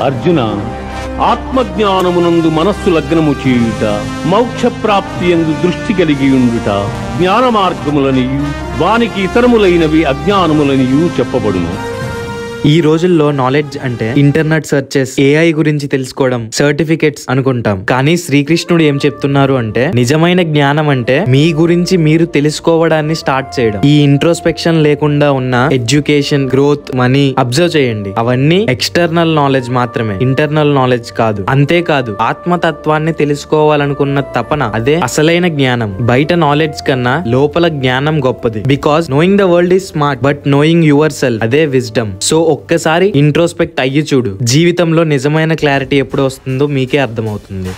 అర్జున, ఆత్మజ్ఞానమునందు మనస్సు లగ్నము చేయుట, మోక్ష ప్రాప్తి యందు దృష్టి కలిగి ఉండుట జ్ఞాన మార్గములనియు, వానికి ఇతరములైనవి అజ్ఞానములనియు చెప్పబడును. ఈ రోజుల్లో నాలెడ్జ్ అంటే ఇంటర్నెట్ సెర్చెస్, ఏఐ గురించి తెలుసుకోవడం, సర్టిఫికెట్స్ అనుకుంటాం. కానీ శ్రీకృష్ణుడు ఏం చెప్తున్నారు అంటే, నిజమైన జ్ఞానం అంటే మీ గురించి మీరు తెలుసుకోవడాన్ని స్టార్ట్ చేయడం. ఈ ఇంట్రోస్పెక్షన్ లేకుండా ఉన్న ఎడ్యుకేషన్, గ్రోత్, మనీ అబ్జర్వ్ చేయండి. అవన్నీ ఎక్స్టర్నల్ నాలెడ్జ్ మాత్రమే, ఇంటర్నల్ నాలెడ్జ్ కాదు. అంతేకాదు, ఆత్మతత్వాన్ని తెలుసుకోవాలనుకున్న తపన, అదే అసలైన జ్ఞానం. బయట నాలెడ్జ్ కన్నా లోపల జ్ఞానం గొప్పది. Because knowing the world is smart, but knowing your self అదే విజ్డమ్. సో ఒక్కసారి ఇంట్రోస్పెక్ట్ అయ్యి చూడు. జీవితంలో నిజమైన క్లారిటీ ఎప్పుడు వస్తుందో మీకే అర్థమవుతుంది.